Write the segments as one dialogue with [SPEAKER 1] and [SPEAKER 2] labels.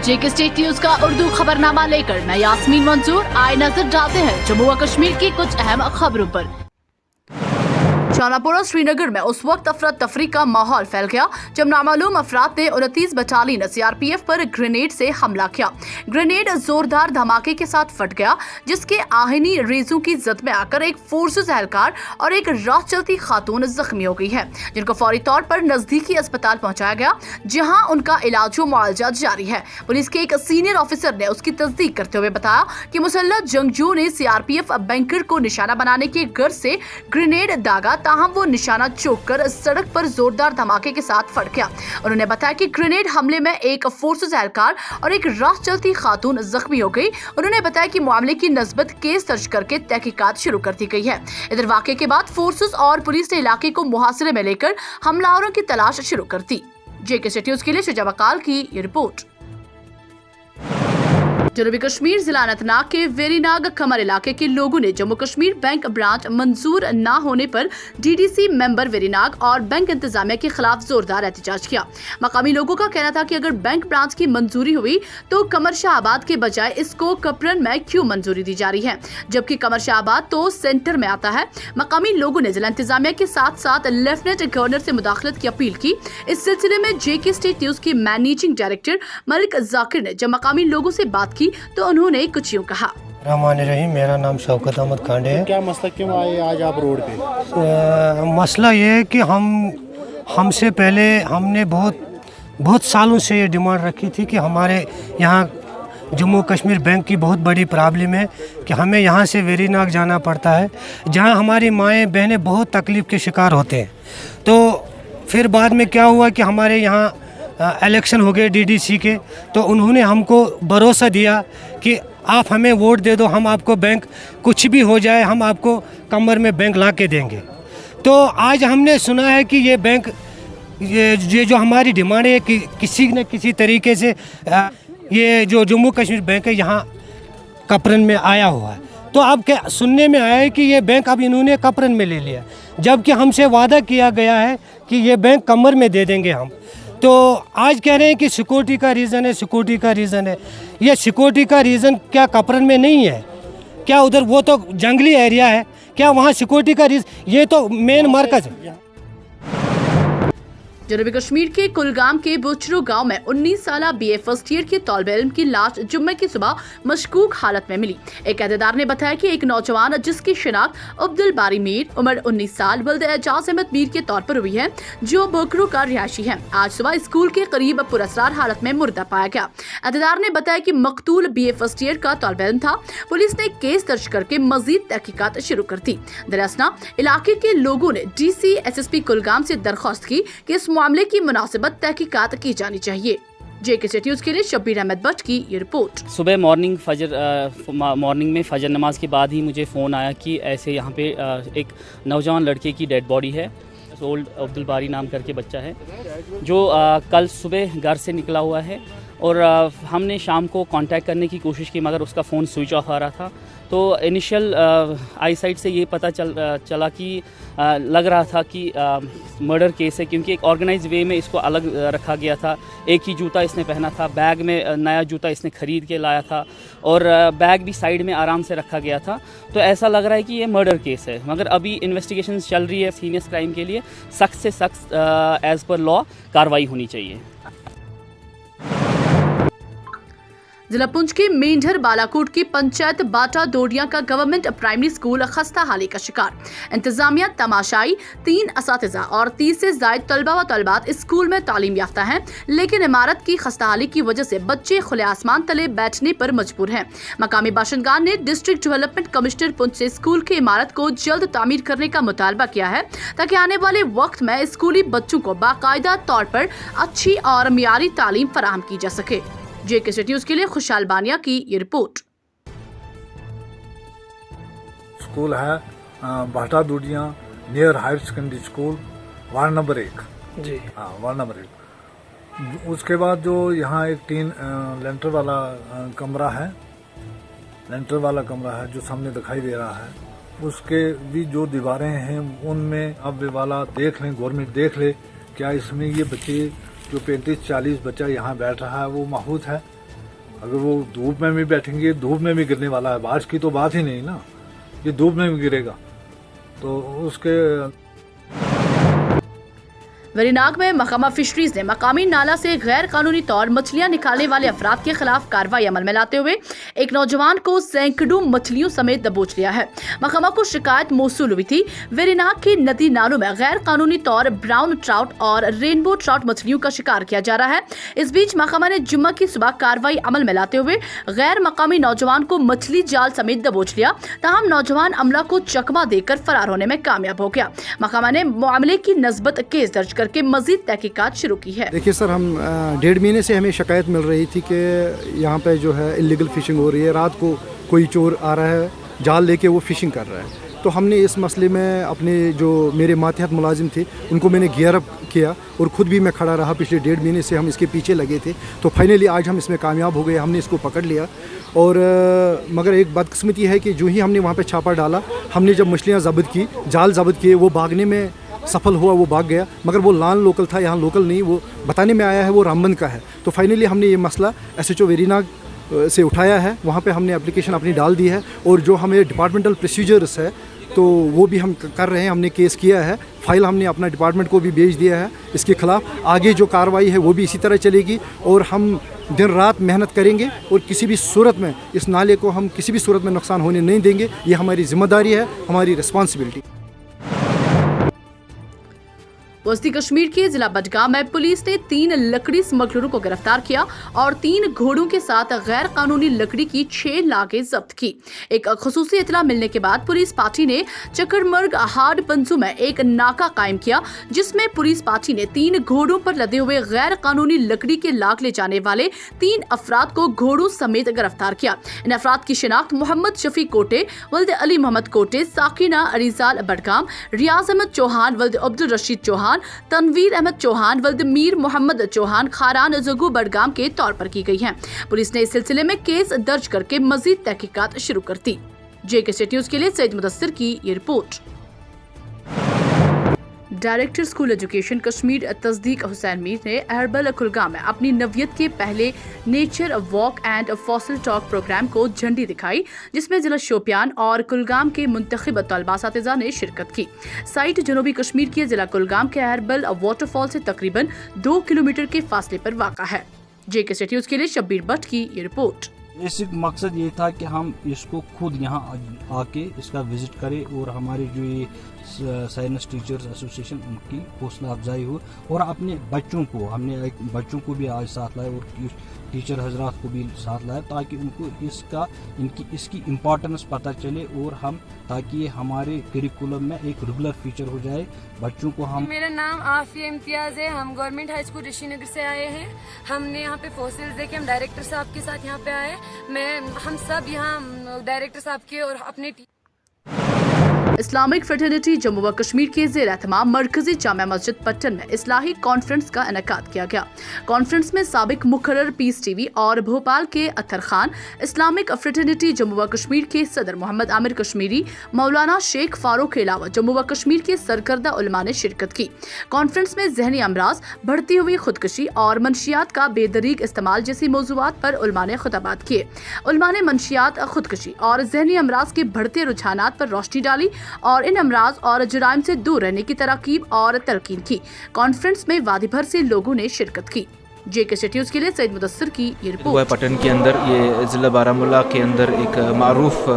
[SPEAKER 1] जेके state news का उर्दू खबरनामा लेकर मैं यास्मीन मंजूर आए नजर डालते हैं जम्मू व कश्मीर की कुछ अहम खबरों पर। शानापुरा श्रीनगर में उस वक्त अफरा तफरी का माहौल फैल गया जब नामालूम अफराद ने 29 बटालियन सीआरपीएफ पर ग्रेनेड से हमला किया। ग्रेनेड जोरदार धमाके के साथ फट गया जिसके आहिनी रेजों की जद में आकर एक फोर्सेस एहलकार और एक राह चलती खातून जख्मी हो गई है, जिनको फौरी तौर पर नजदीकी अस्पताल पहुंचाया गया जहां उनका इलाज व मुआवजा जारी है। पुलिस के एक सीनियर ऑफिसर ने उसकी तस्दीक करते हुए बताया कि मुसल्लह जंगजू ने सीआरपीएफ बैंकर को निशाना बनाने की गर्ज से ग्रेनेड दागा, ताहम वो निशाना चूक कर सड़क पर जोरदार धमाके के साथ फट गया। उन्होंने बताया कि ग्रेनेड हमले में एक फोर्सेस एहलकार और एक राह चलती खातून जख्मी हो गई। उन्होंने बताया कि मामले की नस्बत केस दर्ज करके तहकीकात शुरू कर दी गई है। इधर वाक़े के बाद फोर्सेस और पुलिस ने इलाके को मुहासरे में लेकर हमलावरों की तलाश शुरू कर दी। जेके स्टेट न्यूज के लिए शुजा बकाल की ये रिपोर्ट। जनूबी कश्मीर जिला अनंतनाग के वेरीनाग कमर इलाके के लोगों ने जम्मू कश्मीर बैंक ब्रांच मंजूर न होने पर डीडीसी मेंबर वेरीनाग और बैंक इंतजामिया के खिलाफ जोरदार एहतजाज किया। मकामी लोगों का कहना था कि अगर बैंक ब्रांच की मंजूरी हुई तो कमर शाहबाद के बजाय इसको कपरन में क्यों मंजूरी दी जा रही है, जबकि कमर शाहबाद तो सेंटर में आता है। मकामी लोगों ने जिला इंतजामिया के साथ साथ लेफ्टिनेंट गवर्नर से मुदाखलत की अपील की। इस सिलसिले में जेके स्टेट न्यूज की मैनेजिंग डायरेक्टर मलिक जाकिर ने जब मकामी लोगों से बात की तो उन्होंने कुछ यूं कहा।
[SPEAKER 2] रहीम, मेरा नाम शौकत अहमद खांडे है।
[SPEAKER 3] क्या मसला क्यों आए आज आप रोड पे?
[SPEAKER 2] मसला ये है कि हमसे पहले हमने बहुत सालों से ये डिमांड रखी थी कि हमारे यहाँ जम्मू कश्मीर बैंक की बहुत बड़ी प्रॉब्लम है कि हमें यहाँ से वेरीनाग जाना पड़ता है, जहाँ हमारी माएँ बहनें बहुत तकलीफ़ के शिकार होते हैं। तो फिर बाद में क्या हुआ कि हमारे यहाँ इलेक्शन हो गए डीडीसी के, तो उन्होंने हमको भरोसा दिया कि आप हमें वोट दे दो, हम आपको बैंक कुछ भी हो जाए हम आपको कमर में बैंक ला के देंगे। तो आज हमने सुना है कि ये बैंक ये जो हमारी डिमांड है कि किसी न किसी तरीके से ये जो जम्मू कश्मीर बैंक है यहाँ कपरन में आया हुआ है। तो अब क्या सुनने में आया है कि ये बैंक अब इन्होंने कपरन में ले लिया, जबकि हमसे वादा किया गया है कि ये बैंक कमर में दे देंगे हम। तो आज कह रहे हैं कि सिक्योरिटी का रीज़न है, सिक्योरिटी का रीज़न है। ये सिक्योरिटी का रीज़न क्या कपरन में नहीं है क्या? उधर वो तो जंगली एरिया है, क्या वहाँ सिक्योरिटी का रीज़न? ये तो मेन मरकज़ है।
[SPEAKER 1] जनूबी कश्मीर के कुलगाम के बुचरू गांव में 19 साल बीए फर्स्ट ईयर के तौलबे इल्म की लाश जुम्मे की सुबह मशकूक हालत में मिली। एक अहदेदार ने बताया कि एक नौजवान जिसकी शिनाख्त अब्दुल बारी मीर उम्र 19 साल बल्द एजाज अहमद मीर के तौर पर हुई है, जो बोकरू का रिहायशी है, आज सुबह स्कूल के करीब पुरअसरार हालत में मुर्दा पाया गया। अहदेदार ने बताया कि मकतूल बीए फर्स्ट ईयर का तौलबे इल्म था। पुलिस ने केस दर्ज करके मजीद तहकीकात शुरू कर दी। दरअसल इलाके के लोगों ने डीसी एसएसपी कुलगाम से दरख्वास्त की कि इस मामले की मुनासिबत तहकीकात की जानी चाहिए। जेके स्टेट न्यूज के लिए शब्बीर अहमद भट्ट की ये रिपोर्ट।
[SPEAKER 4] सुबह मॉर्निंग में फजर नमाज के बाद ही मुझे फ़ोन आया कि ऐसे यहाँ पे एक नौजवान लड़के की डेड बॉडी है। ओल्ड अब्दुल बारी नाम करके बच्चा है जो कल सुबह घर से निकला हुआ है और हमने शाम को कांटेक्ट करने की कोशिश की मगर उसका फ़ोन स्विच ऑफ आ रहा था। तो इनिशियल आई साइट से ये पता चला कि लग रहा था कि मर्डर केस है, क्योंकि एक ऑर्गेनाइज वे में इसको अलग रखा गया था। एक ही जूता इसने पहना था, बैग में नया जूता इसने ख़रीद के लाया था और बैग भी साइड में आराम से रखा गया था। तो ऐसा लग रहा है कि ये मर्डर केस है, मगर अभी इन्वेस्टिगेशन चल रही है। सीनियर क्राइम के लिए सख्त से सख्त एज़ पर लॉ कार्रवाई होनी चाहिए।
[SPEAKER 1] जिला पुंछ के मेंढर बालाकोट की पंचायत बाटा डोडिया का गवर्नमेंट प्राइमरी स्कूल खस्ता हाली का शिकार। इंतजामिया तमाशाई 3 असातिज़ा और 30 से ज़ायद तलबा व तलबात स्कूल में तालीम याफ्ता हैं, लेकिन इमारत की खस्ताहाली की वजह से बच्चे खुले आसमान तले बैठने पर मजबूर हैं। मकामी बाशिंदगान ने डिस्ट्रिक्ट डेवलपमेंट कमिश्नर पुंछ से स्कूल की इमारत को जल्द तामीर करने का मुतालबा किया है ताकि आने वाले वक्त में स्कूली बच्चों को बाकायदा तौर पर अच्छी और मियारी तालीम फराहम की जा सके। जेके स्टेट न्यूज के लिए खुशहाल बानिया की ये रिपोर्ट।
[SPEAKER 5] स्कूल है Bata Dodiya near higher secondary school, ward number 1 जी। हाँ, वार्ड नंबर 1। उसके बाद जो यहाँ एक 3 लेंटर वाला कमरा है, जो सामने दिखाई दे रहा है, उसके भी जो दीवारें हैं उनमें अब वाला देख लें, गवर्नमेंट देख ले क्या इसमें ये बच्चे जो 35-40 बच्चा यहाँ बैठ रहा है वो महफूज है अगर वो धूप में भी बैठेंगे, धूप में भी गिरने वाला है, बारिश की तो बात ही नहीं ना, ये धूप में भी गिरेगा तो उसके।
[SPEAKER 1] वेरीनाग में महकमा फिशरीज ने मकामी नाला से गैर कानूनी तौर मछलियां निकालने वाले अफराद के खिलाफ कार्रवाई अमल में लाते हुए एक नौजवान को सैकड़ों मछलियों समेत दबोच लिया है। महकमा को शिकायत मौसूल हुई थी वेरीनाग के नदी नालों में गैर कानूनी तौर ब्राउन ट्राउट और रेनबो ट्राउट मछलियों का शिकार किया जा रहा है। इस बीच महकमा ने जुम्मा की सुबह कार्रवाई अमल में लाते हुए गैर मकामी नौजवान को मछली जाल समेत दबोच लिया। तमाम नौजवान अमला को चकमा देकर फरार होने में कामयाब हो गया। महकमा ने मामले की नस्बत केस दर्ज करके मजीद तहकीकात शुरू की है।
[SPEAKER 6] देखिए सर, हम 1.5 महीने से हमें शिकायत मिल रही थी कि यहाँ पे जो है इलीगल फिशिंग हो रही है। रात को कोई चोर आ रहा है, जाल लेके वो फिशिंग कर रहा है। तो हमने इस मसले में अपने जो मेरे मातहत मुलाजिम थे उनको मैंने गियर अप किया और ख़ुद भी मैं खड़ा रहा। पिछले 1.5 महीने से हम इसके पीछे लगे थे, तो फाइनली आज हम इसमें कामयाब हो गए। हमने इसको पकड़ लिया और मगर एक बदकिस्मती है कि जो ही हमने वहाँ पे छापा डाला, हमने जब मछलियाँ ज़ब्त की, जाल ज़ब्त किए, वो भागने में सफल हुआ, वो भाग गया। मगर वो लान लोकल था, यहाँ लोकल नहीं, वो बताने में आया है वो रामबंद का है। तो फाइनली हमने ये मसला SHO वेरीनाग से उठाया है। वहाँ पे हमने एप्लीकेशन अपनी डाल दी है और जो हमें डिपार्टमेंटल प्रोसीजर्स है तो वो भी हम कर रहे हैं। हमने केस किया है, फाइल हमने अपना डिपार्टमेंट को भी भेज दिया है इसके खिलाफ। आगे जो कार्रवाई है वो भी इसी तरह चलेगी और हम दिन रात मेहनत करेंगे और किसी भी सूरत में इस नाले को हम किसी भी सूरत में नुकसान होने नहीं देंगे। ये हमारी जिम्मेदारी है, हमारी रिस्पॉन्सिबिलिटी।
[SPEAKER 1] वस्ती कश्मीर के जिला बडगाम में पुलिस ने 3 लकड़ी स्मगलरों को गिरफ्तार किया और 3 घोड़ों के साथ गैर कानूनी लकड़ी की 6 लाखें जब्त की। एक खुसूसी इतला मिलने के बाद पुलिस पार्टी ने चकरमर्ग हार्ड पंजू में एक नाका कायम किया, जिसमें पुलिस पार्टी ने 3 घोड़ों पर लदे हुए गैर कानूनी लकड़ी के लाख ले जाने वाले 3 अफराद को घोड़ों समेत गिरफ्तार किया। इन अफराद की शिनाख्त मोहम्मद शफी कोटे वल्द अली मोहम्मद कोटे, साकिना अरीजाल बडगाम, रियाज अहमद चौहान वल्द अब्दुल रशीद चौहान, तनवीर अहमद चौहान वल्द मीर मोहम्मद चौहान खारान जगू बडगाम के तौर पर की गई है। पुलिस ने इस सिलसिले में केस दर्ज करके मजीद तहकीकात शुरू कर दी। JK न्यूज़ के लिए सईद मुदस्सिर की ये report. Director school education Kashmir तस्दीक हुसैन मीर ने अहरबल कुलगाम में अपनी नवियत के पहले nature walk and fossil talk programme को झंडी दिखाई, जिसमें जिला शोपियान और कुलगाम के मुंतखब तलबा सातिज़ा ने शिरकत की। साइट जनूबी कश्मीर के जिला कुलगाम के अहरबल वाटरफॉल से तकरीबन 2 किलोमीटर के फासले पर वाक़ा है। JK न्यूज़ के लिए शब्बीर भट्ट की ये रिपोर्ट।
[SPEAKER 7] बेसिक मकसद ये था कि हम इसको खुद यहाँ आके इसका विज़िट करें और हमारे जो ये साइंस टीचर्स एसोसिएशन उनकी हौसला अफजाई हो और अपने बच्चों को हमने बच्चों को भी आज साथ लाए और टीचर हजरात को भी साथ लाए ताकि उनको इसकी इम्पोर्टेंस पता चले और हम ताकि ये हमारे करिकुलम में एक रेगुलर फीचर हो जाए बच्चों को। हम
[SPEAKER 8] मेरा नाम आफिया इम्तियाज है, हम गवर्नमेंट हाई स्कूल ऋषिनगर से आए हैं। हमने यहाँ पे फॉसिल्स देखे, हम डायरेक्टर साहब के साथ यहाँ पे आए। हम सब यहाँ डायरेक्टर साहब के और अपने
[SPEAKER 1] इस्लामिक फ्रेटर्निटी जम्मू व कश्मीर के ज़ेर एहतमाम मरकजी जामा मस्जिद पट्टन में इस्लाही कॉन्फ्रेंस का इनेकाद किया गया। कॉन्फ्रेंस में साबिक मुकर्रर पीस टीवी और भोपाल के अतर खान, इस्लामिक फ्रेटर्निटी जम्मू व कश्मीर के सदर मोहम्मद आमिर कश्मीरी, मौलाना शेख फारूक के अलावा जम्मू व कश्मीर के सरकर्दा उलमा ने शिरकत की। कॉन्फ्रेंस में जहनी अमराज, बढ़ती हुई खुदकशी और मंशियात का बेदरीग इस्तेमाल जैसी मौजूआत पर उलमा ने खुताबात किए। उलमा ने मंशियात, खुदकशी और जहनी अमराज के बढ़ते रुझानात पर रोशनी डाली और इन अमराज और जुराइम से दूर रहने की तरकीब और तलकीन की। कॉन्फ्रेंस में वादी भर से लोगों ने शिरकत की। JK न्यूज़ के लिए सईद मुदस्सिर की ये रिपोर्ट।
[SPEAKER 9] पटन के अंदर, ये ज़िला बारामूला के अंदर एक मारूफ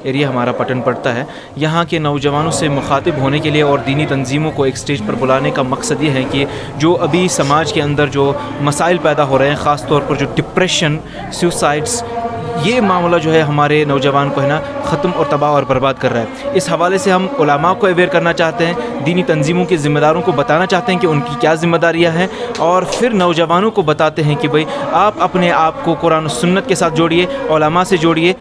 [SPEAKER 9] एरिया हमारा पटन पड़ता है। यहाँ के नौजवानों से मुखातिब होने के लिए और दीनी तंजीमों को एक स्टेज पर बुलाने का मकसद ये है कि जो अभी समाज के अंदर जो मसाइल पैदा हो रहे हैं, ख़ास तौर पर जो डिप्रेशन, सुसाइड्स, ये मामला जो है हमारे नौजवान को है ना ख़त्म और तबाह और बर्बाद कर रहा है। इस हवाले से हम उलमा को अवेयर करना चाहते हैं, दीनी तंजीमों के ज़िम्मेदारों को बताना चाहते हैं कि उनकी क्या ज़िम्मेदारियाँ हैं और फिर नौजवानों को बताते हैं कि भाई आप अपने आप को कुरान और सुन्नत के साथ जोड़िए, उलमा से जोड़िए।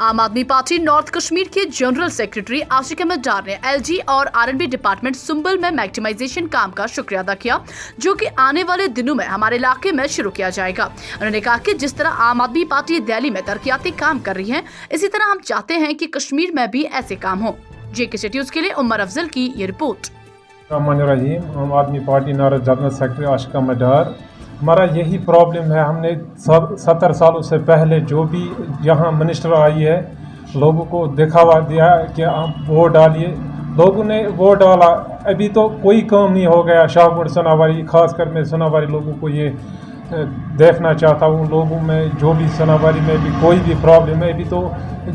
[SPEAKER 1] आम आदमी पार्टी नॉर्थ कश्मीर के जनरल सेक्रेटरी आशिक अहमद डार ने LG और R&B डिपार्टमेंट सुंबल में मैक्सिमाइजेशन काम का शुक्रिया अदा किया, जो कि आने वाले दिनों में हमारे इलाके में शुरू किया जाएगा। उन्होंने कहा कि जिस तरह आम आदमी पार्टी दिल्ली में तरक्याती काम कर रही है, इसी तरह हम चाहते हैं कि कश्मीर में भी ऐसे काम हो। JK न्यूज़ के लिए उमर अफजल की ये रिपोर्ट।
[SPEAKER 10] आम आदमी पार्टी नॉर्थ जनरल सेक्रेटरी आशिक अहमद डार हमारा यही प्रॉब्लम है। हमने 70 सालों से पहले जो भी यहाँ मिनिस्टर आई है, लोगों को दिखावा दिया कि आप वोट डालिए, लोगों ने वोट डाला, अभी तो कोई काम नहीं हो गया। शाहपुर सोनावारी, खासकर मैं सोनावारी लोगों को ये देखना चाहता हूँ, लोगों में जो भी सोनावारी में भी कोई भी प्रॉब्लम है, अभी तो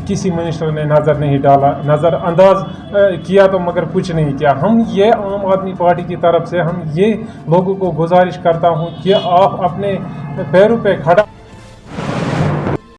[SPEAKER 10] किसी मिनिस्टर ने नज़र नहीं डाला, नज़रअंदाज किया तो मगर कुछ नहीं किया। हम ये आम आदमी पार्टी की तरफ से हम ये लोगों को गुजारिश करता हूँ कि आप अपने पैरों पे खड़ा